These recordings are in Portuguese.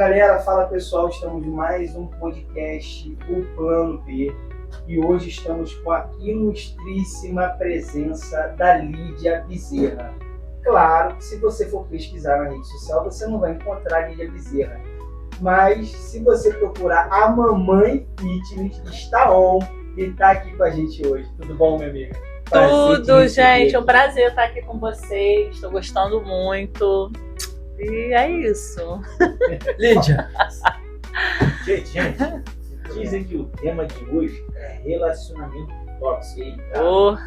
galera, fala pessoal, estamos em mais um podcast, o Plano B, e hoje estamos com a ilustríssima presença da Lídia Bezerra. Claro que se você for pesquisar na rede social, você não vai encontrar a Lídia Bezerra, mas se você procurar a Mamãe Fitness, está on e está aqui com a gente hoje. Tudo bom, minha amiga? Tudo, gente, é um prazer estar aqui com vocês, estou gostando muito. E é isso. Lídia. Gente, dizem que o tema de hoje é relacionamento tóxico. E,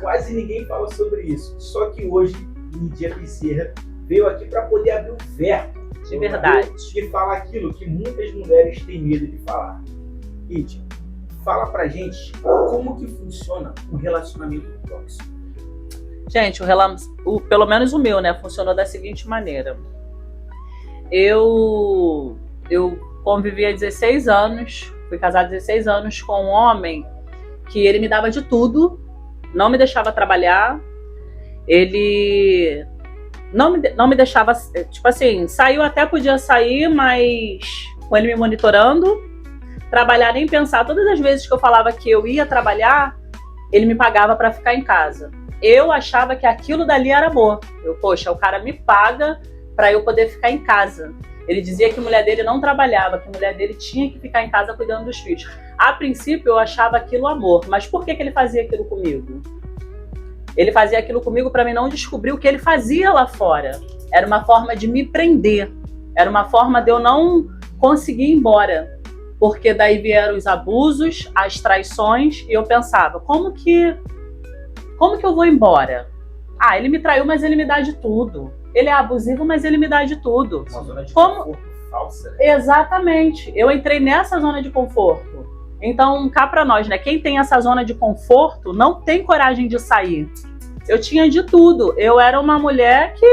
quase ninguém fala sobre isso. Só que hoje, Lídia Bezerra veio aqui para poder abrir o verbo. De verdade. E falar aquilo que muitas mulheres têm medo de falar. Lídia, fala pra gente como que funciona um relacionamento tóxico. Gente, pelo menos o meu, né, funcionou da seguinte maneira. Eu convivi há 16 anos, fui casada há 16 anos com um homem que ele me dava de tudo, não me deixava trabalhar, ele não me deixava, tipo assim, saiu até podia sair, mas com ele me monitorando, trabalhar nem pensar. Todas as vezes que eu falava que eu ia trabalhar, ele me pagava para ficar em casa. Eu achava que aquilo dali era amor. Poxa, o cara me paga para eu poder ficar em casa. Ele dizia que a mulher dele não trabalhava, que a mulher dele tinha que ficar em casa cuidando dos filhos. A princípio eu achava aquilo amor, mas por que ele fazia aquilo comigo? Ele fazia aquilo comigo para mim não descobrir o que ele fazia lá fora. Era uma forma de me prender, era uma forma de eu não conseguir ir embora, porque daí vieram os abusos, as traições, e eu pensava, como que eu vou embora? Ah, ele me traiu, mas ele me dá de tudo. Ele é abusivo, mas ele me dá de tudo. Uma zona de conforto falsa, né? Exatamente. Eu entrei nessa zona de conforto. Então, cá pra nós, né? Quem tem essa zona de conforto não tem coragem de sair. Eu tinha de tudo. Eu era uma mulher que...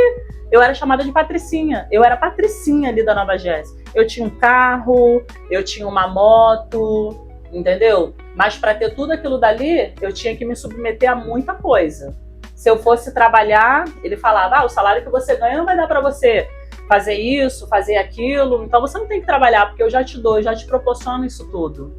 Eu era chamada de patricinha. Eu era patricinha ali da Nova Jéssica. Eu tinha um carro, eu tinha uma moto, entendeu? Mas para ter tudo aquilo dali, eu tinha que me submeter a muita coisa. Se eu fosse trabalhar, ele falava, o salário que você ganha não vai dar para você fazer isso, fazer aquilo, então você não tem que trabalhar, porque eu já te dou, eu já te proporciono isso tudo.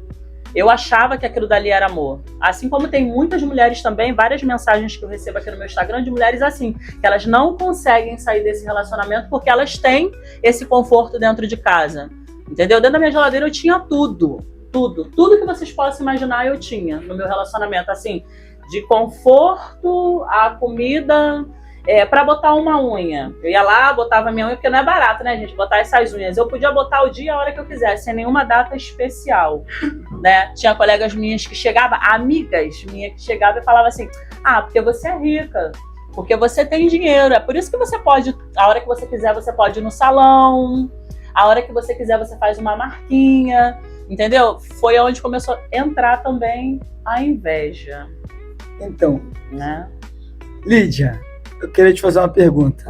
Eu achava que aquilo dali era amor. Assim como tem muitas mulheres também, várias mensagens que eu recebo aqui no meu Instagram de mulheres assim, que elas não conseguem sair desse relacionamento porque elas têm esse conforto dentro de casa. Entendeu? Dentro da minha geladeira eu tinha tudo que vocês possam imaginar eu tinha no meu relacionamento, assim, de conforto, a comida, para botar uma unha. Eu ia lá, botava minha unha, porque não é barato, né, gente, botar essas unhas. Eu podia botar o dia e a hora que eu quisesse, sem nenhuma data especial, né? Tinha colegas minhas que chegavam, amigas minhas que chegavam e falavam assim, porque você é rica, porque você tem dinheiro, é por isso que você pode, a hora que você quiser, você pode ir no salão, a hora que você quiser, você faz uma marquinha, entendeu? Foi onde começou a entrar também a inveja. Então, né? Lídia, eu queria te fazer uma pergunta.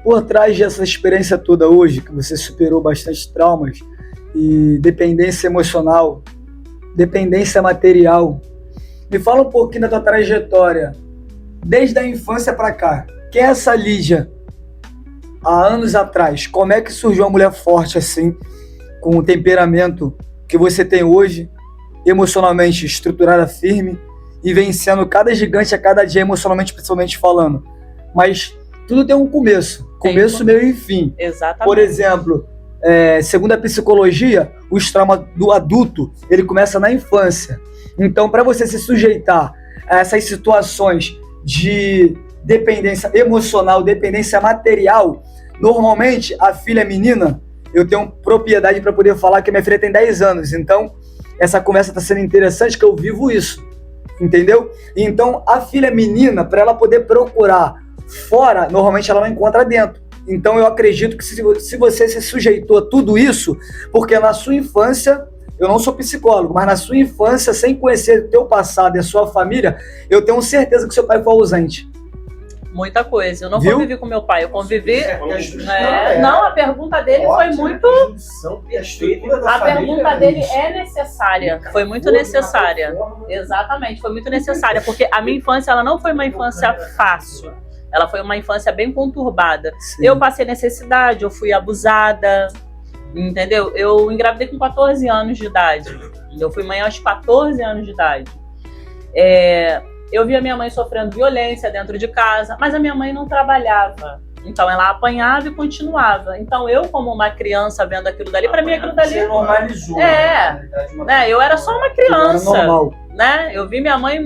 Por trás dessa experiência toda hoje, que você superou bastante traumas e dependência emocional, dependência material, me fala um pouquinho da tua trajetória, desde a infância para cá. Quem é essa Lídia há anos atrás? Como é que surgiu uma mulher forte assim, com o temperamento que você tem hoje, emocionalmente estruturada, firme, e vencendo cada gigante a cada dia, emocionalmente, principalmente falando. Mas tudo tem um começo. Começo, meio e fim. Exatamente. Por exemplo, segundo a psicologia, o trauma do adulto, ele começa na infância. Então, para você se sujeitar a essas situações de dependência emocional, dependência material, normalmente, a filha menina, eu tenho propriedade para poder falar que minha filha tem 10 anos. Então, essa conversa está sendo interessante, que eu vivo isso. Entendeu? Então, a filha menina, para ela poder procurar fora, normalmente ela não encontra dentro. Então, eu acredito que se você se sujeitou a tudo isso, porque na sua infância, eu não sou psicólogo, mas na sua infância, sem conhecer o teu passado e a sua família, eu tenho certeza que seu pai foi ausente. Muita coisa. Eu não Viu? convivi com meu pai, eu convivi... Não, a pergunta dele foi muito... A pergunta dele é necessária, foi muito necessária. Exatamente, foi muito necessária, porque a minha infância, ela não foi uma infância fácil. Ela foi uma infância bem conturbada. Sim. Eu passei necessidade, eu fui abusada, entendeu? Eu engravidei com 14 anos de idade. Eu fui mãe aos 14 anos de idade. Eu vi a minha mãe sofrendo violência dentro de casa, mas a minha mãe não trabalhava. Então ela apanhava e continuava. Então eu, como uma criança vendo aquilo dali, para mim aquilo dali... Você normalizou. né? Eu era só uma criança. Era normal. Né? Eu vi minha mãe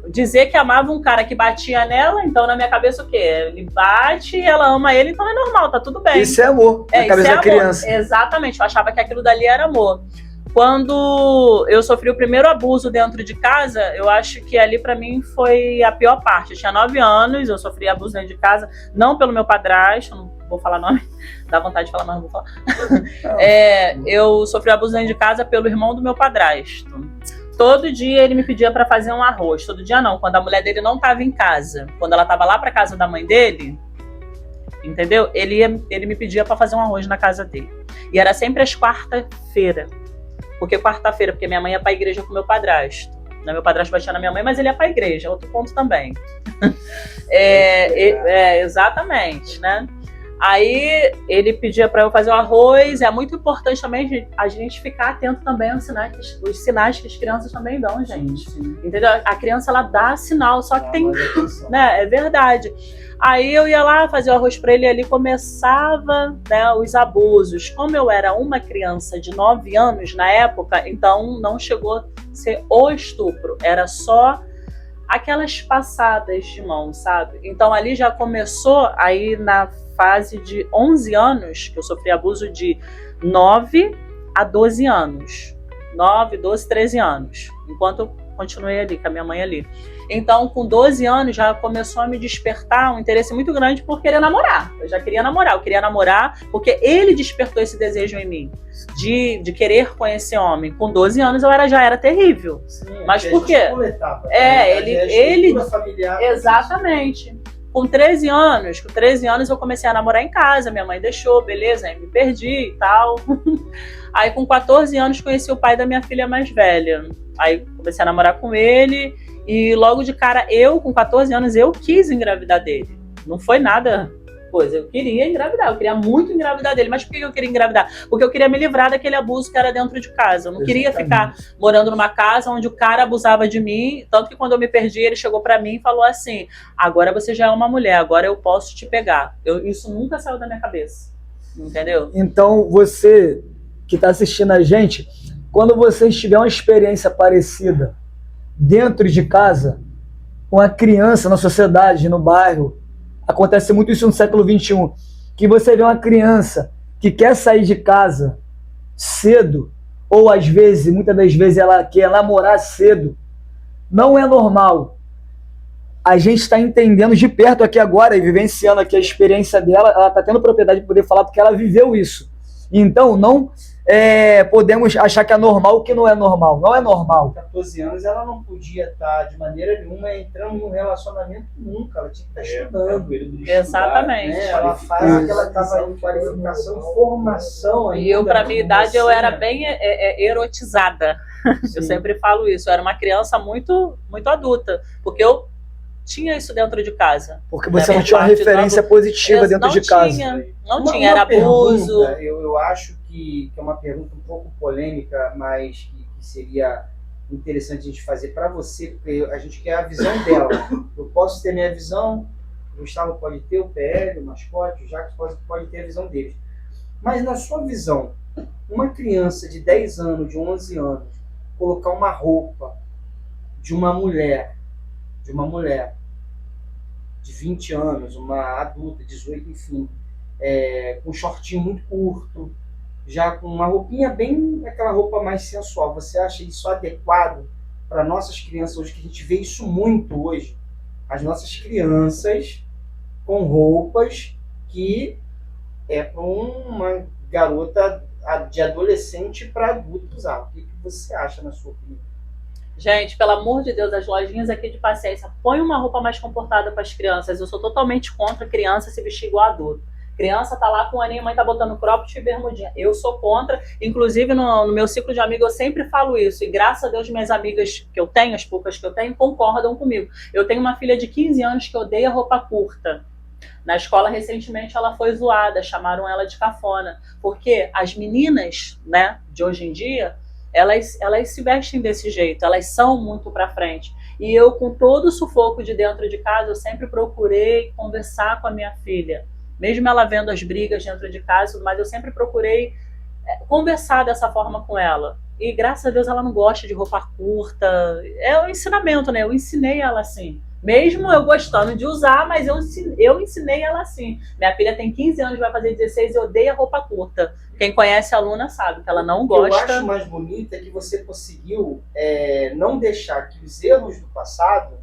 dizer que amava um cara que batia nela, então na minha cabeça o quê? Ele bate, ela ama ele, então é normal, tá tudo bem. Isso é amor, na cabeça da criança. Exatamente, eu achava que aquilo dali era amor. Quando eu sofri o primeiro abuso dentro de casa, eu acho que ali pra mim foi a pior parte. Eu tinha 9 anos, eu sofri abuso dentro de casa, não pelo meu padrasto, não vou falar nome, dá vontade de falar, mas não vou falar. Eu sofri abuso dentro de casa pelo irmão do meu padrasto. Todo dia ele me pedia pra fazer um arroz. Todo dia não, quando a mulher dele não tava em casa. Quando ela tava lá pra casa da mãe dele, entendeu? Ele me pedia pra fazer um arroz na casa dele. E era sempre às quarta-feira. Porque quarta-feira, porque minha mãe ia pra igreja com meu padrasto. Meu padrasto batia na minha mãe, mas ele ia pra igreja, outro ponto também. Exatamente, né? Aí ele pedia para eu fazer o arroz. É muito importante também a gente ficar atento também aos sinais que as crianças também dão, gente. Sim. Entendeu? A criança, ela dá sinal, só que tem... né? É verdade. Aí eu ia lá fazer o arroz para ele e ali começava, né, os abusos. Como eu era uma criança de 9 anos na época, então não chegou a ser o estupro. Era só aquelas passadas de mão, sabe? Então ali já começou aí na fase de 11 anos, que eu sofri abuso de 9 a 12 anos. 9, 12, 13 anos. Enquanto eu continuei ali, com a minha mãe ali. Então, com 12 anos, já começou a me despertar um interesse muito grande por querer namorar. Eu já queria namorar. Eu queria namorar porque ele despertou esse desejo em mim. De querer conhecer homem. Com 12 anos, eu já era terrível. Sim, mas por quê? Ele exatamente. Com 13 anos eu comecei a namorar em casa, minha mãe deixou, beleza, aí me perdi e tal. Aí com 14 anos conheci o pai da minha filha mais velha. Aí comecei a namorar com ele e logo de cara com 14 anos, eu quis engravidar dele. Não foi nada coisa, eu queria engravidar, eu queria muito engravidar dele. Mas por que eu queria engravidar? Porque eu queria me livrar daquele abuso que era dentro de casa. Eu não queria ficar morando numa casa onde o cara abusava de mim, tanto que quando eu me perdi, ele chegou pra mim e falou assim: agora você já é uma mulher, agora eu posso te pegar. Isso nunca saiu da minha cabeça, entendeu? Então você que tá assistindo a gente, quando você tiver uma experiência parecida dentro de casa, com a criança na sociedade, no bairro, acontece muito isso no século XXI, que você vê uma criança que quer sair de casa cedo, ou às vezes, muitas das vezes, ela quer namorar cedo, não é normal. A gente está entendendo de perto aqui agora e vivenciando aqui a experiência dela, ela está tendo propriedade de poder falar porque ela viveu isso. Então, não podemos achar que é normal o que não é normal. Não é normal. Com 14 anos, ela não podia estar, de maneira nenhuma, entrando num relacionamento nunca. Ela tinha que estar estudando. Exatamente. Né? Ela faz que ela estava em qualificação, formação. E eu, para minha idade, eu era bem erotizada. Sim. Eu sempre falo isso. Eu era uma criança muito, muito adulta. Porque eu tinha isso dentro de casa. Porque você não tinha uma referência positiva dentro de casa. Não tinha, era abuso. Eu acho que é uma pergunta um pouco polêmica, mas que seria interessante a gente fazer para você, porque a gente quer a visão dela. Eu posso ter minha visão, o Gustavo pode ter, o PL, o Mascote, o Jacques pode ter a visão deles. Mas na sua visão, uma criança de 10 anos, de 11 anos, colocar uma roupa de uma mulher de 20 anos, uma adulta, 18, enfim, com um shortinho muito curto, já com uma roupinha bem, aquela roupa mais sensual, você acha isso adequado para nossas crianças hoje, que a gente vê isso muito hoje, as nossas crianças com roupas que é para uma garota de adolescente para adulto usar? O que você acha, na sua opinião? Gente, pelo amor de Deus, as lojinhas aqui de paciência, põe uma roupa mais comportada para as crianças. Eu sou totalmente contra criança se vestir igual adulto. Criança tá lá com um aninho, mãe tá botando cropped e bermudinha. Eu sou contra. Inclusive, no meu ciclo de amigos, eu sempre falo isso. E graças a Deus, minhas amigas que eu tenho, as poucas que eu tenho, concordam comigo. Eu tenho uma filha de 15 anos que odeia roupa curta. Na escola, recentemente, ela foi zoada, chamaram ela de cafona. Porque as meninas, né, de hoje em dia, elas se vestem desse jeito, elas são muito pra frente. E eu, com todo o sufoco de dentro de casa, eu sempre procurei conversar com a minha filha. Mesmo ela vendo as brigas dentro de casa, mas eu sempre procurei conversar dessa forma com ela. E graças a Deus ela não gosta de roupa curta. É o ensinamento, né? Eu ensinei ela assim. Mesmo eu gostando de usar, mas eu ensinei ela assim. Minha filha tem 15 anos, vai fazer 16 e odeia roupa curta. Quem conhece a aluna sabe que ela não gosta. O que eu acho mais bonito é que você conseguiu não deixar que os erros do passado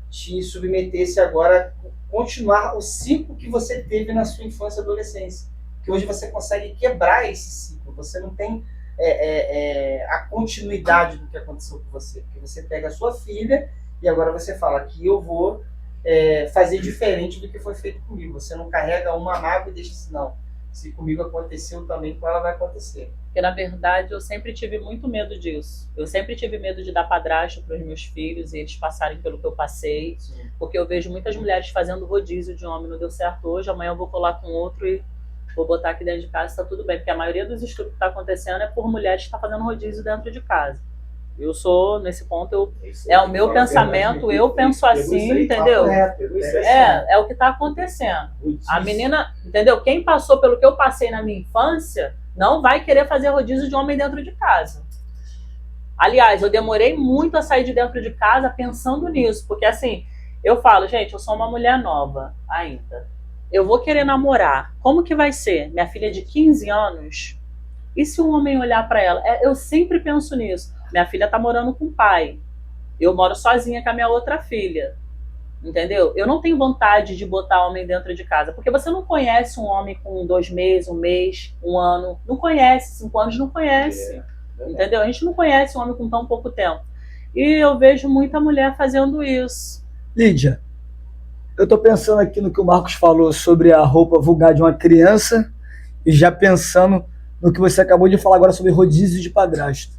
te submetesse agora a continuar o ciclo que você teve na sua infância e adolescência. Que hoje você consegue quebrar esse ciclo. Você não tem a continuidade do que aconteceu com você. Porque você pega a sua filha e agora você fala que eu vou fazer diferente do que foi feito comigo. Você não carrega uma mágoa e deixa assim, não. Se comigo aconteceu, também com ela vai acontecer. Porque, na verdade, eu sempre tive muito medo disso. Eu sempre tive medo de dar padrasto para os meus filhos e eles passarem pelo que eu passei. Sim. Porque eu vejo muitas mulheres fazendo rodízio de um homem, não deu certo hoje, amanhã eu vou colar com outro e vou botar aqui dentro de casa, está tudo bem. Porque a maioria dos estudos que está acontecendo é por mulheres que estão fazendo rodízio dentro de casa. Eu sou, nesse ponto, é o meu pensamento, eu penso assim, entendeu? É o que está acontecendo. A menina, entendeu? Quem passou pelo que eu passei na minha infância, não vai querer fazer rodízio de homem dentro de casa. Aliás, eu demorei muito a sair de dentro de casa pensando nisso, porque assim, eu falo, gente, eu sou uma mulher nova ainda. Eu vou querer namorar. Como que vai ser? Minha filha de 15 anos? E se um homem olhar para ela? Eu sempre penso nisso. Minha filha tá morando com o pai. Eu moro sozinha com a minha outra filha. Entendeu? Eu não tenho vontade de botar homem dentro de casa. Porque você não conhece um homem com 2 meses, 1 mês, 1 ano. Não conhece. 5 anos não conhece. Entendeu? A gente não conhece um homem com tão pouco tempo. E eu vejo muita mulher fazendo isso. Lídia, eu tô pensando aqui no que o Marcos falou sobre a roupa vulgar de uma criança e já pensando no que você acabou de falar agora sobre rodízio de padrasto.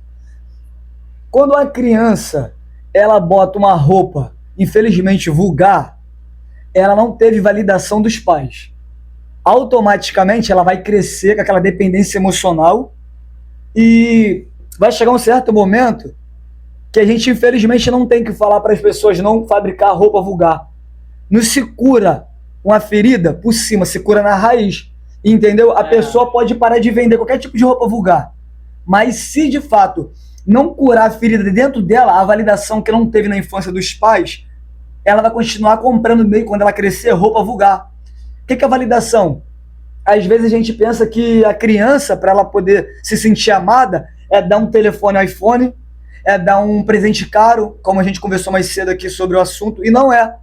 Quando uma criança, ela bota uma roupa, infelizmente, vulgar, ela não teve validação dos pais. Automaticamente, ela vai crescer com aquela dependência emocional e vai chegar um certo momento que a gente, infelizmente, não tem que falar para as pessoas não fabricar roupa vulgar. Não se cura uma ferida por cima, se cura na raiz. Entendeu? A pessoa pode parar de vender qualquer tipo de roupa vulgar. Mas se, de fato, não curar a ferida dentro dela, a validação que não teve na infância dos pais, ela vai continuar comprando meio quando ela crescer roupa vulgar. O que é a validação? Às vezes a gente pensa que a criança, para ela poder se sentir amada, é dar um telefone iPhone, é dar um presente caro, como a gente conversou mais cedo aqui sobre o assunto, e não é.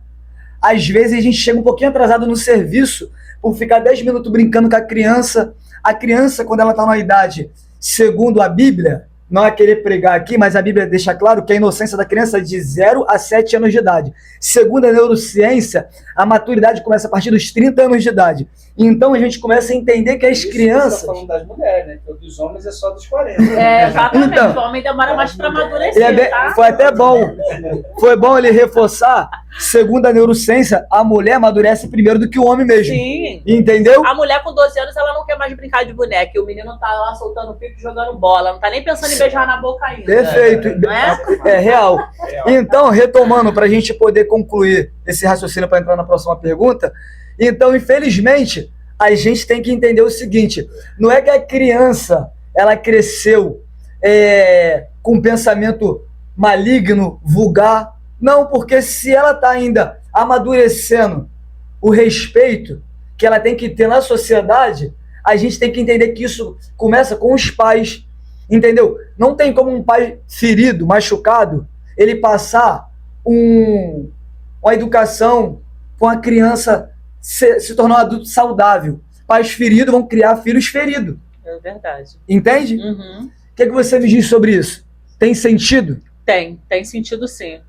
Às vezes a gente chega um pouquinho atrasado no serviço por ficar 10 minutos brincando com a criança. A criança, quando ela está na idade, segundo a Bíblia, não é querer pregar aqui, mas a Bíblia deixa claro que a inocência da criança é de 0 a 7 anos de idade. Segundo a neurociência, a maturidade começa a partir dos 30 anos de idade. Então a gente começa a entender que as crianças... Você está falando das mulheres, né? Porque dos homens é só dos 40. Exatamente. Então, o homem demora mais para amadurecer, tá? Foi até bom. Foi bom ele reforçar. Segundo a neurociência, a mulher amadurece primeiro do que o homem mesmo. Sim. Entendeu? A mulher com 12 anos, ela não quer mais brincar de boneca. E o menino tá lá soltando pico e jogando bola. Não tá nem pensando em beijar na boca ainda. Perfeito. Não é? É real. Então, retomando, para a gente poder concluir esse raciocínio para entrar na próxima pergunta. Então, infelizmente, a gente tem que entender o seguinte. Não é que a criança, ela cresceu com um pensamento maligno, vulgar. Não, porque se ela está ainda amadurecendo o respeito que ela tem que ter na sociedade, a gente tem que entender que isso começa com os pais, entendeu? Não tem como um pai ferido, machucado, ele passar uma educação com a criança se tornar um adulto saudável. Pais feridos vão criar filhos feridos. É verdade. Entende? Uhum. O que você me diz sobre isso? Tem sentido? Tem sentido sim.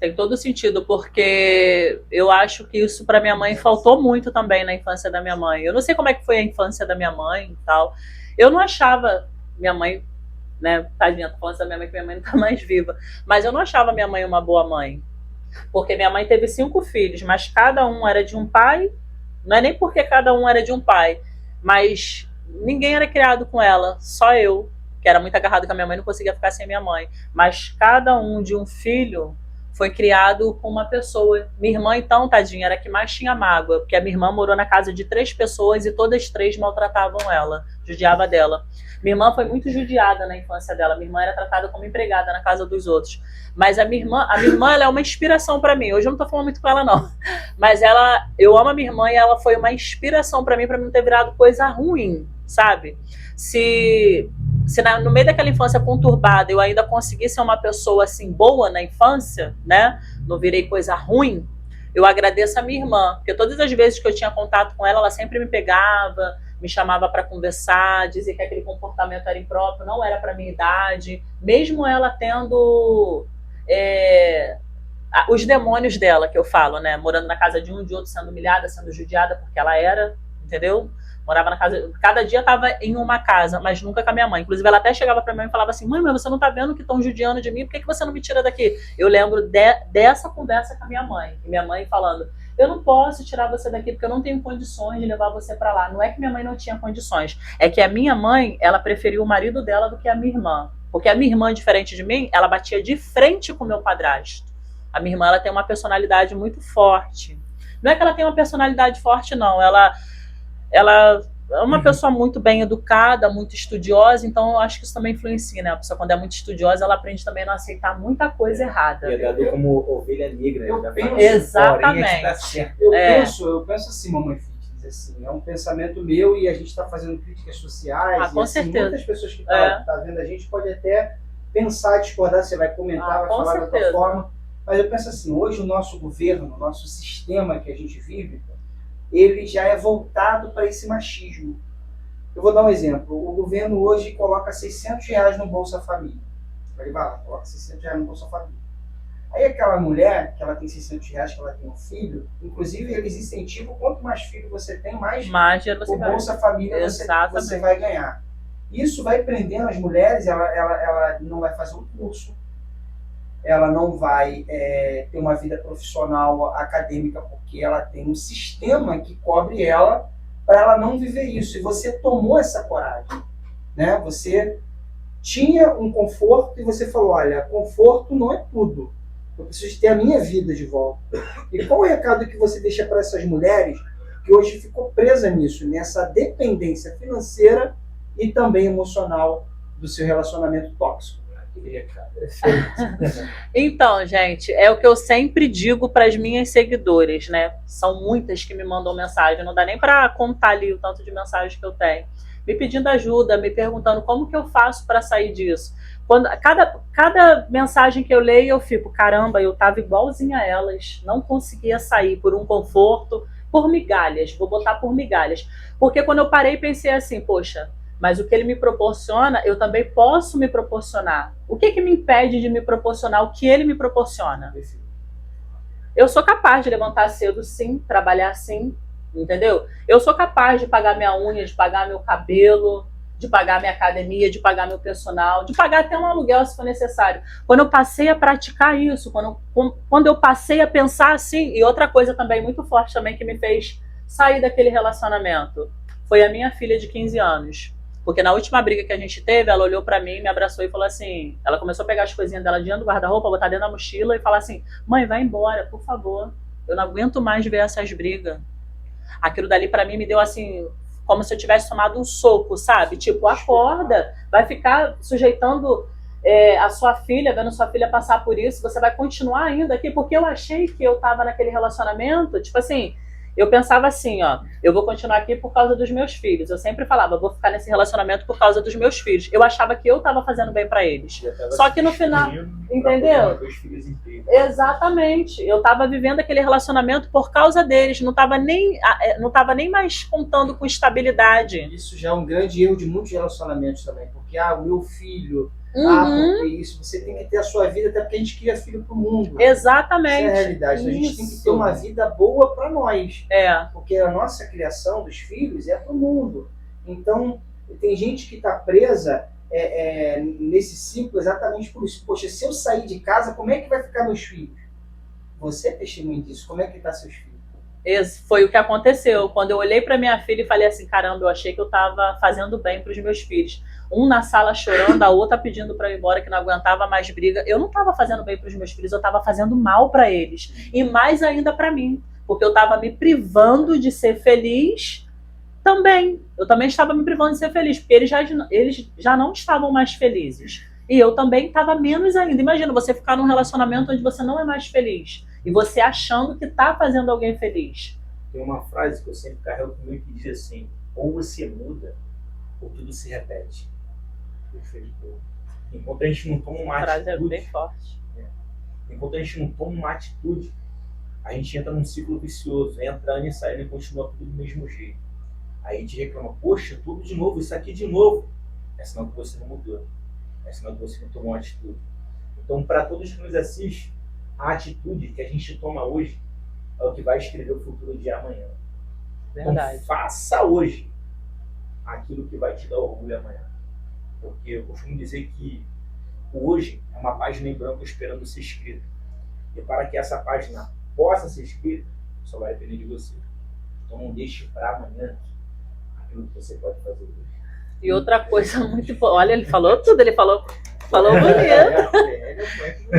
Tem todo sentido, porque eu acho que isso para minha mãe faltou muito também na infância da minha mãe. Eu não sei como é que foi a infância da minha mãe e tal. Eu não achava minha mãe, né, tadinha, tô falando da minha mãe, que minha mãe não tá mais viva, mas eu não achava minha mãe uma boa mãe. Porque minha mãe teve 5 filhos, mas cada um era de um pai. Não é nem porque cada um era de um pai, mas ninguém era criado com ela, só eu, que era muito agarrado com a minha mãe, não conseguia ficar sem minha mãe. Mas cada um de um filho foi criado com uma pessoa. Minha irmã, então, tadinha, era a que mais tinha mágoa, porque a minha irmã morou na casa de 3 pessoas e todas 3 maltratavam ela, judiava dela. Minha irmã foi muito judiada na infância dela. Minha irmã era tratada como empregada na casa dos outros. Mas a minha irmã ela é uma inspiração para mim. Hoje eu não tô falando muito com ela, não. Mas eu amo a minha irmã e ela foi uma inspiração para mim não ter virado coisa ruim, sabe? Se no meio daquela infância conturbada eu ainda consegui ser uma pessoa assim boa na infância, né? Não virei coisa ruim. Eu agradeço a minha irmã, porque todas as vezes que eu tinha contato com ela, ela sempre me pegava, me chamava para conversar, dizia que aquele comportamento era impróprio, não era para minha idade, mesmo ela tendo os demônios dela, que eu falo, né? Morando na casa de um, de outro, sendo humilhada, sendo judiada, porque ela era, entendeu? Morava na casa, cada dia estava em uma casa, mas nunca com a minha mãe. Inclusive, ela até chegava para mim e falava assim: mãe, mas você não tá vendo que estão judiando de mim? Por que você não me tira daqui? Eu lembro dessa conversa com a minha mãe. E minha mãe falando: eu não posso tirar você daqui porque eu não tenho condições de levar você para lá. Não é que minha mãe não tinha condições, é que a minha mãe, ela preferiu o marido dela do que a minha irmã. Porque a minha irmã, diferente de mim, ela batia de frente com o meu padrasto. A minha irmã, ela tem uma personalidade muito forte. Não é que ela tem uma personalidade forte, não. Ela é uma pessoa muito bem educada, muito estudiosa, então eu acho que isso também influencia, né? A pessoa, quando é muito estudiosa, ela aprende também a não aceitar muita coisa errada. E é dado como ovelha negra. Exatamente. Eu penso assim, mamãe Fitness, assim, é um pensamento meu e a gente está fazendo críticas sociais. Com e, assim, certeza. Muitas pessoas que tá vendo a gente pode até pensar, discordar, você vai comentar, vai falar da tua forma. Mas eu penso assim, hoje o nosso governo, o nosso sistema que a gente vive, ele já é voltado para esse machismo. Eu vou dar um exemplo. O governo hoje coloca R$600 no Bolsa Família. Ele vai lá, coloca R$600 no Bolsa Família. Aí aquela mulher, que ela tem R$600, que ela tem um filho, inclusive eles incentivam, quanto mais filho você tem, mais o Bolsa Família você vai ganhar. Isso vai prendendo as mulheres, ela não vai fazer um curso, ela não vai ter uma vida profissional acadêmica, porque ela tem um sistema que cobre ela para ela não viver isso. E você tomou essa coragem, né? Você tinha um conforto e você falou: olha, conforto não é tudo. Eu preciso ter a minha vida de volta. E qual o recado que você deixa para essas mulheres que hoje ficou presa nisso, nessa dependência financeira e também emocional do seu relacionamento tóxico? Então, gente, é o que eu sempre digo para as minhas seguidoras, né? São muitas que me mandam mensagem, não dá nem para contar ali o tanto de mensagens que eu tenho, me pedindo ajuda, me perguntando como que eu faço para sair disso. Quando cada mensagem que eu leio, eu fico: caramba, eu tava igualzinha a elas, não conseguia sair por um conforto, por migalhas, vou botar por migalhas. Porque quando eu parei, pensei assim: poxa, mas o que ele me proporciona, eu também posso me proporcionar. O que me impede de me proporcionar o que ele me proporciona? Eu sou capaz de levantar cedo, sim, trabalhar, sim, entendeu? Eu sou capaz de pagar minha unha, de pagar meu cabelo, de pagar minha academia, de pagar meu personal, de pagar até um aluguel se for necessário. Quando eu passei a praticar isso, quando eu passei a pensar assim, e outra coisa também muito forte também que me fez sair daquele relacionamento, foi a minha filha de 15 anos. Porque na última briga que a gente teve, ela olhou pra mim, me abraçou e falou assim, ela começou a pegar as coisinhas dela dentro do guarda-roupa, botar dentro da mochila e falar assim: mãe, vai embora, por favor. Eu não aguento mais ver essas brigas. Aquilo dali pra mim me deu assim, como se eu tivesse tomado um soco, sabe? Tipo, acorda, vai ficar sujeitando a sua filha, vendo sua filha passar por isso, você vai continuar ainda aqui, porque eu achei que eu tava naquele relacionamento, tipo assim, eu pensava assim, ó, eu vou continuar aqui por causa dos meus filhos. Eu sempre falava, vou ficar nesse relacionamento por causa dos meus filhos. Eu achava que eu tava fazendo bem pra eles. Só que no final, entendeu? Exatamente. Eu tava vivendo aquele relacionamento por causa deles. Não tava nem mais contando com estabilidade. Isso já é um grande erro de muitos relacionamentos também. Porque, o meu filho... porque isso, você tem que ter a sua vida, até porque a gente cria filho pro mundo. Exatamente. Essa é a realidade. Então, a gente tem que ter uma vida boa para nós. Porque a nossa criação dos filhos é pro mundo. Então, tem gente que está presa nesse ciclo exatamente por isso. Poxa, se eu sair de casa, como é que vai ficar meus filhos? Você é testemunho disso. Como é que tá seus filhos? Esse foi o que aconteceu. Quando eu olhei para minha filha e falei assim, caramba, eu achei que eu estava fazendo bem para os meus filhos. Um na sala chorando, a outra pedindo para ir embora, que não aguentava mais briga. Eu não estava fazendo bem para os meus filhos, eu estava fazendo mal para eles. E mais ainda para mim, porque eu estava me privando de ser feliz também. Eu também estava me privando de ser feliz, porque eles já não estavam mais felizes. E eu também estava menos ainda. Imagina você ficar num relacionamento onde você não é mais feliz. E você achando que está fazendo alguém feliz. Tem uma frase que eu sempre carrego comigo que diz assim: ou você muda, ou tudo se repete. Enquanto a gente não toma uma frase atitude, é bem forte. Enquanto a gente não toma uma atitude, a gente entra num ciclo vicioso, entrando e saindo e continua tudo do mesmo jeito. Aí a gente reclama, poxa, tudo de novo, isso aqui de novo. É sinal que você não mudou. É sinal que você não tomou uma atitude. Então, para todos que nos assistem, a atitude que a gente toma hoje é o que vai escrever o futuro de amanhã. Verdade. Então, faça hoje aquilo que vai te dar orgulho amanhã. Porque eu costumo dizer que o hoje é uma página em branco esperando ser escrita. E para que essa página possa ser escrita, só vai depender de você. Então não deixe para amanhã aquilo que você pode fazer hoje. E outra coisa muito importante, olha, ele falou tudo, ele falou bonito.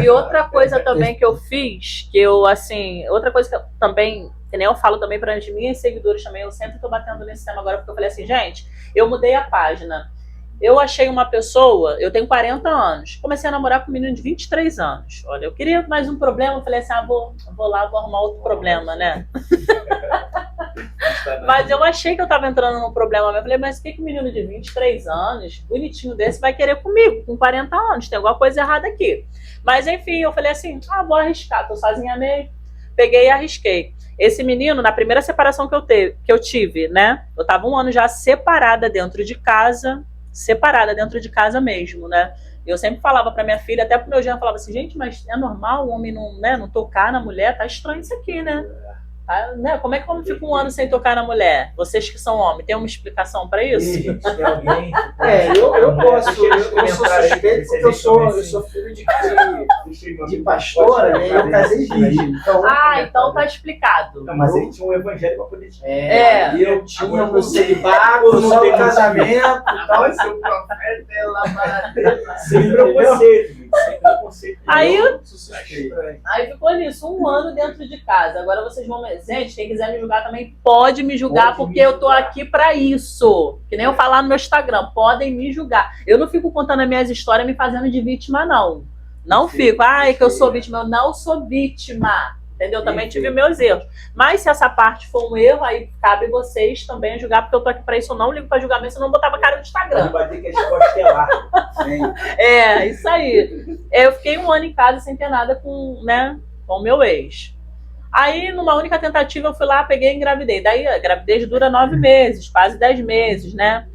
E outra coisa também que eu fiz, que eu, assim, outra coisa que eu também, que nem eu falo também para as minhas seguidores também, eu sempre tô batendo nesse tema agora, porque eu falei assim, gente, eu mudei a página. Eu achei uma pessoa, eu tenho 40 anos, comecei a namorar com um menino de 23 anos. Olha, eu queria mais um problema, eu falei assim, vou lá, vou arrumar outro problema, né? Mas eu achei que eu tava entrando num problema. Eu falei, mas por que um menino de 23 anos, bonitinho desse, vai querer comigo, com 40 anos? Tem alguma coisa errada aqui. Mas enfim, eu falei assim, vou arriscar, tô sozinha mesmo. Peguei e arrisquei. Esse menino, na primeira separação que eu tive, né? Eu tava 1 ano já separada dentro de casa mesmo, né? Eu sempre falava pra minha filha, até pro meu genro, falava assim, gente, mas é normal o homem não tocar na mulher? Tá estranho isso aqui, né? Né? Como é que o homem fica 1 ano sem tocar na mulher? Vocês que são homens, tem uma explicação pra isso? Tem alguém? Eu sou suspeito porque eu sou filho de pastora, né? Eu casei virgem. Então tá explicado. Não, mas ele tinha um evangelho pra poder te E eu tinha o celibato, só o casamento e tal. Seu profeta é lá sem preconceito. Aí ficou nisso, 1 ano dentro de casa. Agora vocês vão... Gente, quem quiser me julgar também pode me julgar, porque eu tô aqui pra isso. Que nem eu falar no meu Instagram, podem me julgar. Eu não fico contando as minhas histórias me fazendo de vítima, não. Não fico, que eu sou vítima. Eu não sou vítima. Entendeu? Eu também tive meus erros. Mas se essa parte for um erro, aí cabe vocês também a julgar, porque eu tô aqui pra isso. Eu não ligo pra julgamento, senão eu não botava cara no Instagram. Vai ter que escostelar. Isso aí. Eu fiquei 1 ano em casa sem ter nada com o meu ex. Aí, numa única tentativa, eu fui lá, peguei e engravidei. Daí, a gravidez dura 9 meses, quase 10 meses, né?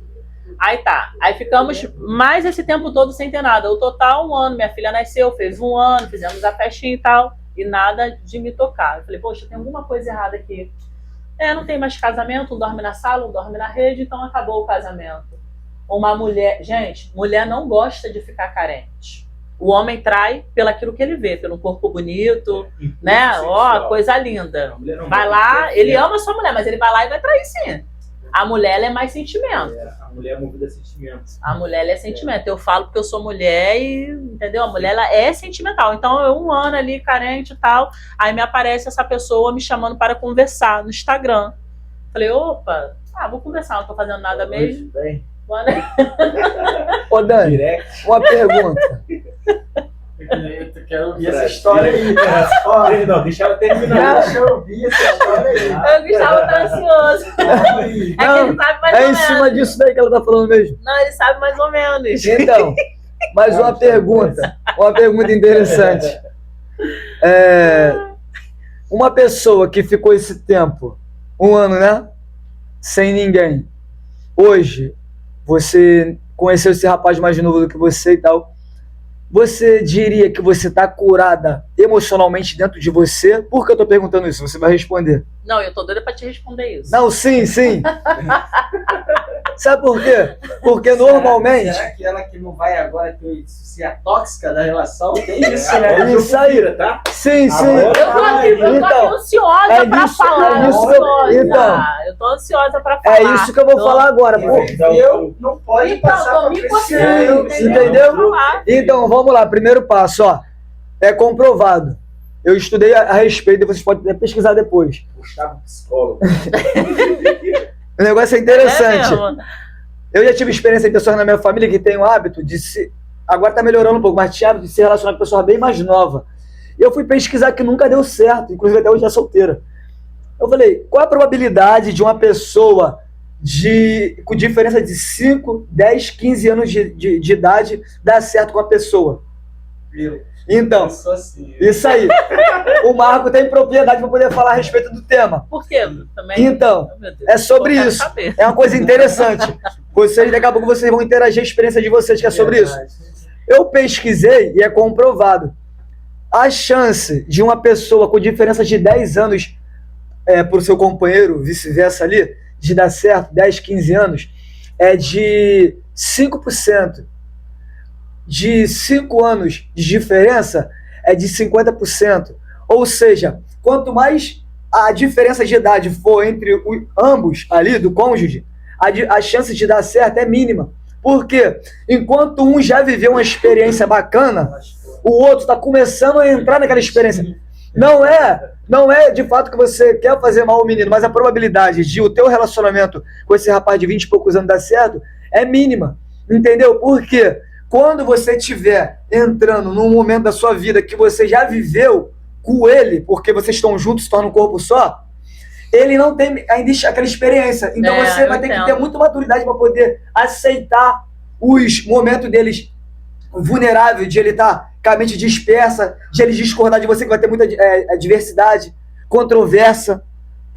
Aí tá. Aí ficamos mais esse tempo todo sem ter nada. O total, 1 ano. Minha filha nasceu, fez 1 ano, fizemos a festinha e tal. E nada de me tocar. Eu falei, poxa, tem alguma coisa errada aqui. Não tem mais casamento, um dorme na sala, um dorme na rede, então acabou o casamento. Uma mulher... Gente, mulher não gosta de ficar carente. O homem trai pelo aquilo que ele vê, pelo corpo bonito, né? Coisa linda. Vai lá, ele ama a sua mulher, mas ele vai lá e vai trair sim. A mulher, ela é mais sentimento. A mulher é movida a sentimentos. A mulher, ela é sentimento. Eu falo porque eu sou mulher e, entendeu? A mulher, ela é sentimental. Então, eu 1 ano ali, carente e tal, aí me aparece essa pessoa me chamando para conversar no Instagram. Falei, opa, vou conversar, não tô fazendo nada mesmo. Bem. Ô, Dani, uma pergunta. E essa história aí, não, deixa ela terminar. Deixa eu ouvir essa história aí. O Gustavo tá ansioso. É que ele sabe mais ou menos. Em cima disso daí que ela tá falando mesmo. Não, ele sabe mais ou menos. Então, mais uma pergunta interessante. Uma pessoa que ficou esse tempo, 1 ano, né? Sem ninguém. Hoje, você conheceu esse rapaz mais novo do que você e tal. Você diria que você está curada emocionalmente dentro de você? Por que eu tô perguntando isso? Você vai responder. Não, eu tô doida pra te responder isso. Não, sim. Sabe por quê? Porque normalmente... Será que ela que não vai agora ser a tóxica da relação? Tem isso, né? Isso aí. Tá? Sim. Eu tô aqui ansiosa pra falar. Eu tô ansiosa pra falar. É isso que eu vou falar agora. Eu não pode passar pra frente. Entendeu? Então, vamos lá. Primeiro passo, ó. É comprovado. Eu estudei a respeito, vocês podem pesquisar depois. Gustavo, psicólogo. O negócio é interessante. Eu já tive experiência de pessoas na minha família que têm o hábito de se... Agora tá melhorando um pouco, mas tinha hábito de se relacionar com pessoas bem mais nova. E eu fui pesquisar que nunca deu certo, inclusive até hoje é solteira. Eu falei, qual a probabilidade de uma pessoa com diferença de 5, 10, 15 anos de idade dar certo com a pessoa? Então, isso aí. O Marco tem propriedade para poder falar a respeito do tema. Por quê? Também... Então, é sobre isso. É uma coisa interessante. Daqui a pouco vocês vão interagir a experiência de vocês, que é sobre isso. Eu pesquisei e é comprovado. A chance de uma pessoa com diferença de 10 anos para o seu companheiro, vice-versa ali, de dar certo, 10, 15 anos, é de 5%. De 5 anos de diferença é de 50%. Ou seja, quanto mais a diferença de idade for entre ambos ali, do cônjuge, a chance de dar certo é mínima. Por quê? Enquanto um já viveu uma experiência bacana, o outro está começando a entrar naquela experiência. Não é de fato que você quer fazer mal ao menino, mas a probabilidade de o teu relacionamento com esse rapaz de 20 e poucos anos dar certo é mínima. Entendeu? Por quê? Quando você estiver entrando num momento da sua vida que você já viveu com ele, porque vocês estão juntos, se torna um corpo só, ele não tem ainda aquela experiência. Então você vai ter que ter muita maturidade para poder aceitar os momentos deles vulneráveis, de ele estar com a mente dispersa, de ele discordar de você, que vai ter muita diversidade, controvérsia.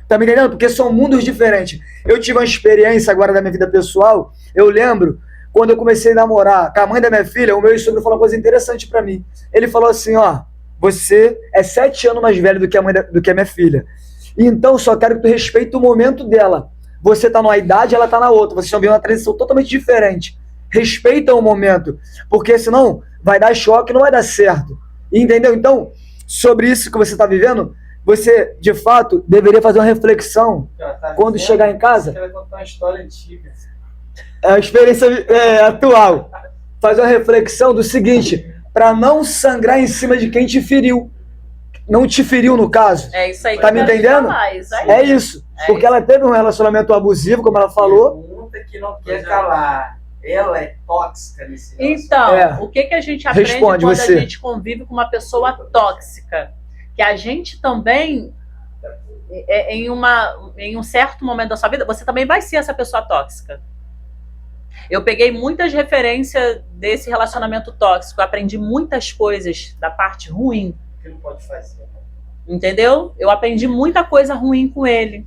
Tá me entendendo? Porque são mundos diferentes. Eu tive uma experiência agora da minha vida pessoal, eu lembro, quando eu comecei a namorar com a mãe da minha filha, o meu sogro falou uma coisa interessante pra mim. Ele falou assim, ó, você é 7 anos mais velho do que a minha filha. Então, só quero que tu respeite o momento dela. Você tá numa idade, ela tá na outra. Vocês estão vendo uma transição totalmente diferente. Respeita o momento, porque senão vai dar choque e não vai dar certo. Entendeu? Então, sobre isso que você tá vivendo, você, de fato, deveria fazer uma reflexão quando chegar em casa. Você vai contar uma história antiga. É a experiência atual. Fazer uma reflexão do seguinte, para não sangrar em cima de quem te feriu. Não te feriu, no caso. É isso aí. Tá me entendendo? É isso. Porque ela teve um relacionamento abusivo, como ela falou. Pergunta que não quer calar. Ela é tóxica nesse Então, o que a gente aprende Responde quando você. a gente convive com uma pessoa tóxica? Que a gente também, em um certo momento da sua vida, você também vai ser essa pessoa tóxica. Eu peguei muitas referências desse relacionamento tóxico, aprendi muitas coisas da parte ruim. Que não pode fazer. Entendeu? Eu aprendi muita coisa ruim com ele.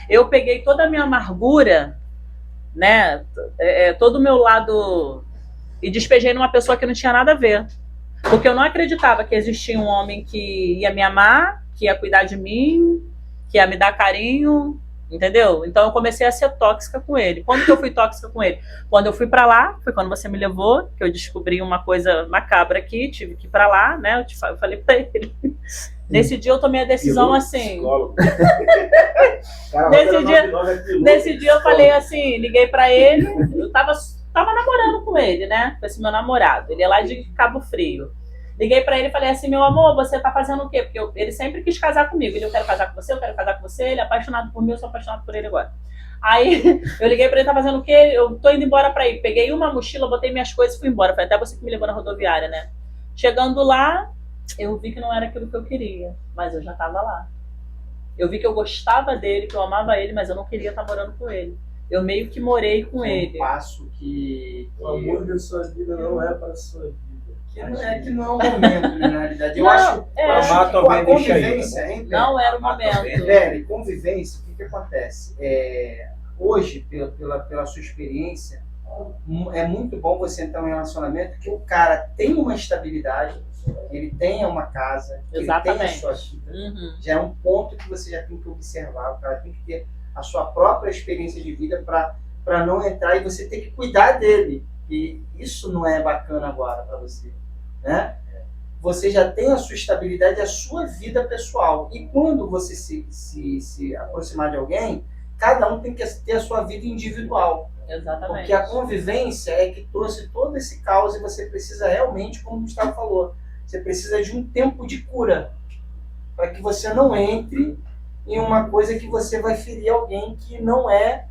Eu peguei toda a minha amargura, né, todo o meu lado, e despejei numa pessoa que não tinha nada a ver. Porque eu não acreditava que existia um homem que ia me amar, que ia cuidar de mim, que ia me dar carinho, entendeu? Então eu comecei a ser tóxica com ele. Quando que eu fui tóxica com ele? Quando eu fui pra lá, foi quando você me levou, que eu descobri uma coisa macabra aqui, tive que ir pra lá, né? Eu falei pra ele. Nesse dia eu tomei a decisão assim. Nesse dia eu falei assim, liguei pra ele, eu tava namorando com ele, né? Com esse meu namorado. Ele é lá de Cabo Frio. Liguei pra ele e falei assim, meu amor, você tá fazendo o quê? Porque ele sempre quis casar comigo. Eu quero casar com você, eu quero casar com você. Ele é apaixonado por mim, eu sou apaixonado por ele agora. Aí eu liguei pra ele, tá fazendo o quê? Eu tô indo embora pra ir. Peguei uma mochila, botei minhas coisas e fui embora. Foi até você que me levou na rodoviária, né? Chegando lá, eu vi que não era aquilo que eu queria. Mas eu já tava lá. Eu vi que eu gostava dele, que eu amava ele, mas eu não queria estar morando com ele. Eu meio que morei com ele. Um passo que o amor da sua vida não é para a sua vida. Que não é o momento, na realidade. Eu Não, acho que a convivência, hein, não era o momento. Velho, convivência, o que acontece? Hoje, pela sua experiência, é muito bom você entrar num relacionamento que o cara tem uma estabilidade, ele tenha uma casa, que ele tenha a Exatamente. sua vida. Uhum. Já é um ponto que você já tem que observar. O cara tem que ter a sua própria experiência de vida para não entrar e você ter que cuidar dele. E isso não é bacana agora para você, né? Você já tem a sua estabilidade, a sua vida pessoal. E quando você se aproximar de alguém, cada um tem que ter a sua vida individual. Exatamente. Porque a convivência é que trouxe todo esse caos e você precisa realmente, como o Gustavo falou, você precisa de um tempo de cura para que você não entre em uma coisa que você vai ferir alguém que não é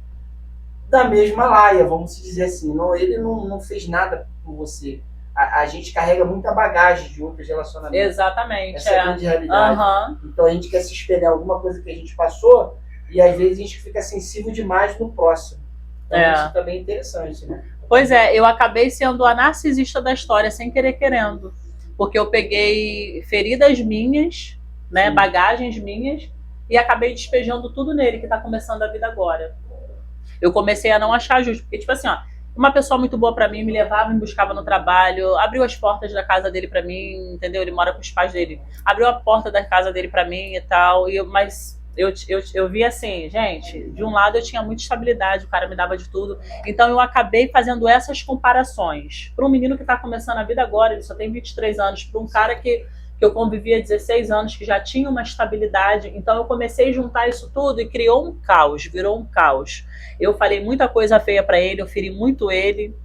da mesma laia, vamos dizer assim. Não, ele não fez nada por você. A gente carrega muita bagagem de outros relacionamentos. Exatamente. Essa é a grande realidade. Aham. Então a gente quer se espelhar em alguma coisa que a gente passou e às vezes a gente fica sensível demais no próximo. Então isso também é interessante, né? Pois é, eu acabei sendo a narcisista da história, sem querer querendo. Porque eu peguei feridas minhas, né, Sim. bagagens minhas, e acabei despejando tudo nele, que tá começando a vida agora. Eu comecei a não achar justo, porque, tipo assim, ó, uma pessoa muito boa pra mim, me levava, me buscava no trabalho, abriu as portas da casa dele pra mim, entendeu? Ele mora com os pais dele. Abriu a porta da casa dele pra mim e tal, mas eu vi assim, gente, de um lado eu tinha muita estabilidade, o cara me dava de tudo, então eu acabei fazendo essas comparações. Para um menino que tá começando a vida agora, ele só tem 23 anos, para um cara que eu convivia há 16 anos, que já tinha uma estabilidade, então eu comecei a juntar isso tudo e criou um caos, virou um caos. Eu falei muita coisa feia para ele, eu feri muito ele,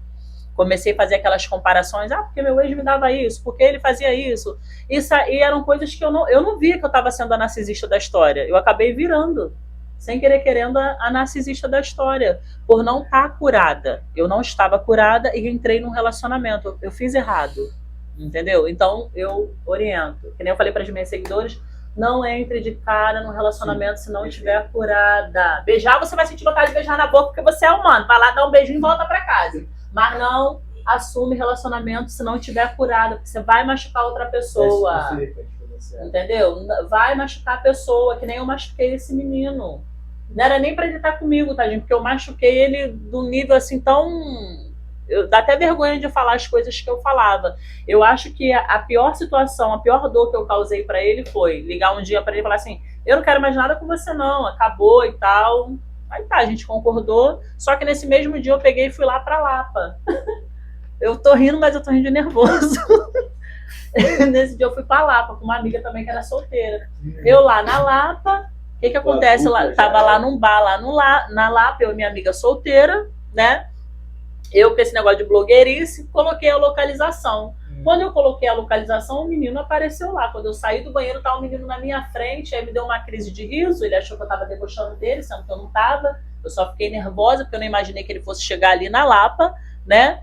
comecei a fazer aquelas comparações, porque meu ex me dava isso, porque ele fazia isso. Isso aí eram coisas que eu não via que eu estava sendo a narcisista da história. Eu acabei virando, sem querer querendo, a narcisista da história, por não estar curada. Eu não estava curada e entrei num relacionamento. Eu fiz errado, entendeu? Então eu oriento. Que nem eu falei para as minhas seguidoras, não entre de cara num relacionamento se não estiver curada. Beijar, você vai sentir vontade de beijar na boca porque você é humano. Vai lá, dá um beijinho e volta para casa. Mas não assume relacionamento se não estiver curada, porque você vai machucar outra pessoa. Entendeu? Vai machucar a pessoa, que nem eu machuquei esse menino. Não era nem pra ele estar comigo, tadinho, porque eu machuquei ele do nível assim tão... Dá até vergonha de falar as coisas que eu falava. Eu acho que a pior situação, a pior dor que eu causei pra ele foi ligar um dia pra ele e falar assim, eu não quero mais nada com você não, acabou e tal. Aí tá, a gente concordou, só que nesse mesmo dia eu peguei e fui lá pra Lapa. Eu tô rindo, mas eu tô rindo de nervoso. Nesse dia eu fui pra Lapa, com uma amiga também que era solteira. Eu lá na Lapa, o que acontece? Tava lá num bar, na Lapa, eu e minha amiga solteira, né? Eu com esse negócio de blogueirice, coloquei a localização. Quando eu coloquei a localização, o menino apareceu lá. Quando eu saí do banheiro, tava o menino na minha frente, aí me deu uma crise de riso, ele achou que eu tava debochando dele, sendo que eu não tava. Eu só fiquei nervosa, porque eu não imaginei que ele fosse chegar ali na Lapa, né?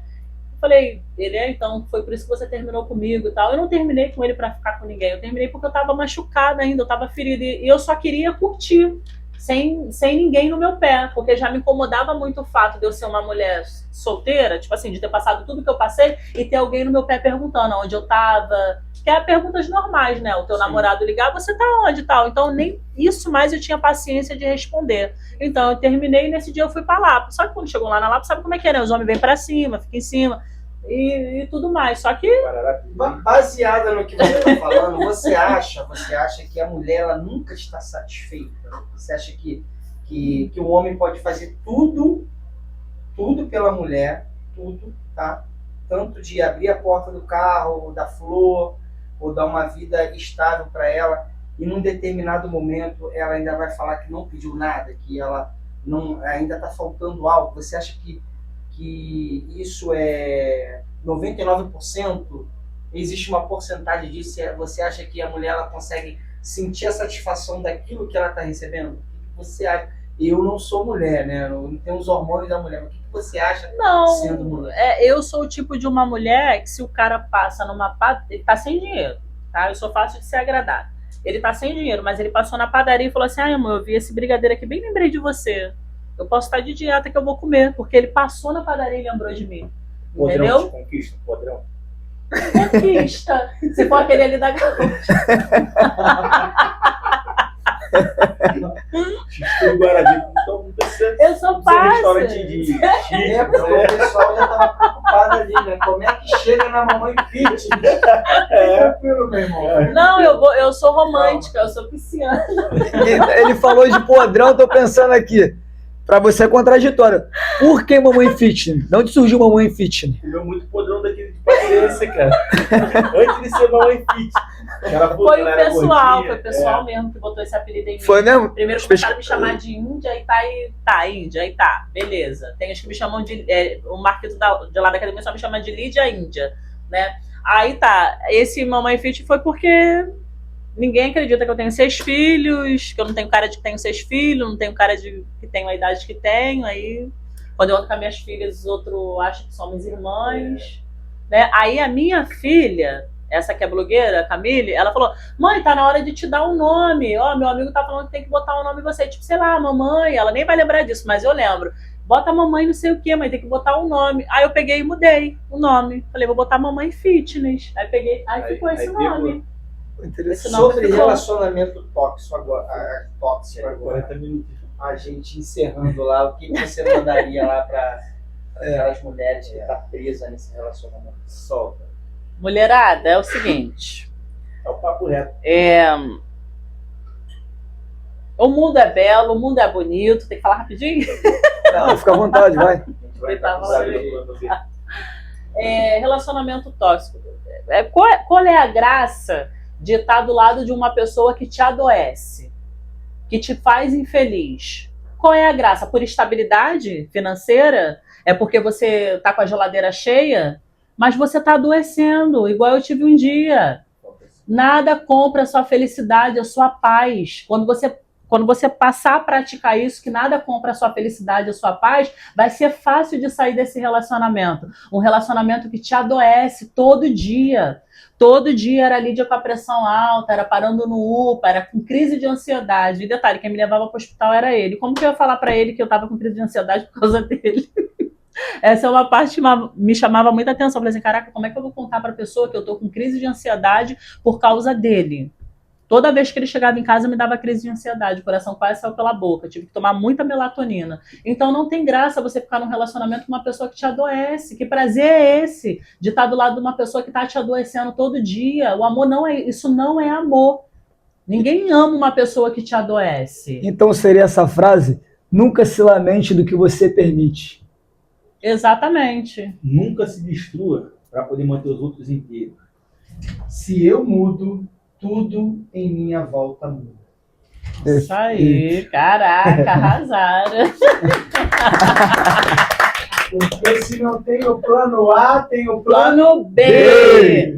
Eu falei, então, foi por isso que você terminou comigo e tal. Eu não terminei com ele pra ficar com ninguém, eu terminei porque eu tava machucada ainda, eu tava ferida, e eu só queria curtir. Sem ninguém no meu pé, porque já me incomodava muito o fato de eu ser uma mulher solteira, tipo assim, de ter passado tudo que eu passei e ter alguém no meu pé perguntando onde eu tava, que é perguntas normais, né? O teu namorado ligar, você tá onde e tal? Então nem isso mais eu tinha paciência de responder. Então eu terminei e nesse dia eu fui pra Lapa. Só que quando chegou lá na Lapa, sabe como é que é, né? Os homens vêm pra cima, ficam em cima e tudo mais. Só que... Baseada no que você está falando, você acha que a mulher ela nunca está satisfeita? Você acha que o homem pode fazer tudo pela mulher, tudo, tá? Tanto de abrir a porta do carro, ou da flor, ou dar uma vida estável para ela, e num determinado momento ela ainda vai falar que não pediu nada, que ela não, ainda está faltando algo. Você acha que isso é 99%? Existe uma porcentagem disso? Você acha que a mulher ela consegue sentir a satisfação daquilo que ela está recebendo? O que você acha? Eu não sou mulher, né? Eu não tenho os hormônios da mulher. O que você acha sendo mulher? Eu sou o tipo de uma mulher que se o cara passa numa... Ele tá sem dinheiro, tá? Eu sou fácil de ser agradado. Ele tá sem dinheiro, mas ele passou na padaria e falou assim, amor, eu vi esse brigadeiro aqui, bem lembrei de você. Eu posso estar de dieta que eu vou comer, porque ele passou na padaria e lembrou de mim. Podrão entendeu? te conquista, podrão. Conquista. Se for aquele ali da garota. X-Tudo Guarani. Então não precisa Eu sou ser fácil. restaurante de X. É, porque o pessoal já tava preocupado ali, né? Como é que chega na mamãe fit? Tranquilo, meu irmão. Não, eu sou romântica, eu sou pisciana. Ele falou de podrão, eu tô pensando aqui. Pra você é contraditório. Por que mamãe fitness? De onde surgiu mamãe fitness? Comeu muito podrão daquele de paciência, cara. Antes de ser mamãe fit. Foi o pessoal mesmo que botou esse apelido em mim. Foi mesmo? Primeiro começaram a me chamar de Índia e tá, Índia, aí tá, beleza. Tem os que me chamam de. O Marquito de lá da academia só me chama de Lídia Índia, né? Aí tá, esse mamãe fit foi porque ninguém acredita que eu tenho 6 filhos, que eu não tenho cara de que tenho 6 filhos, não tenho cara de que tenho a idade que tenho. Aí, quando eu ando com as minhas filhas, os outros acham que somos irmãs. Né? Aí a minha filha, essa que é blogueira, a Camille, ela falou: mãe, tá na hora de te dar um nome. Ó, meu amigo tá falando que tem que botar um nome em você. Tipo, sei lá, mamãe. Ela nem vai lembrar disso, mas eu lembro. Bota mamãe não sei o que, mas tem que botar um nome. Aí eu peguei e mudei o nome. Falei, vou botar mamãe fitness. Aí peguei, aí ficou esse nome. Esse nome Sobre ficou. relacionamento tóxico agora, a gente encerrando lá, o que você mandaria lá para aquelas mulheres que estão presas nesse relacionamento? Solta. Mulherada, é o seguinte. É o papo reto. O mundo é belo, o mundo é bonito. Tem que falar rapidinho? Não, fica à vontade, vai. Relacionamento tóxico. Qual é a graça de estar do lado de uma pessoa que te adoece, que te faz infeliz? Qual é a graça? Por estabilidade financeira? É porque você está com a geladeira cheia? Mas você está adoecendo, igual eu tive um dia. Nada compra a sua felicidade, a sua paz. Quando você passar a praticar isso, que nada compra a sua felicidade, a sua paz, vai ser fácil de sair desse relacionamento. Um relacionamento que te adoece todo dia. Todo dia era Lídia com a pressão alta, era parando no UPA, era com crise de ansiedade. E detalhe, quem me levava para o hospital era ele. Como que eu ia falar para ele que eu estava com crise de ansiedade por causa dele? Essa é uma parte que me chamava muita atenção. Eu falei assim, caraca, como é que eu vou contar para a pessoa que eu estou com crise de ansiedade por causa dele? Toda vez que ele chegava em casa, me dava crise de ansiedade, o coração quase saiu pela boca, tive que tomar muita melatonina. Então não tem graça você ficar num relacionamento com uma pessoa que te adoece. Que prazer é esse de estar do lado de uma pessoa que está te adoecendo todo dia? O amor não é, isso não é amor. Ninguém ama uma pessoa que te adoece. Então seria essa frase: nunca se lamente do que você permite. Exatamente. Nunca se destrua para poder manter os outros inteiros. Se eu mudo, tudo em minha volta muda. Isso aí, caraca, arrasaram. Porque se não tem o plano A, tem o Plano B.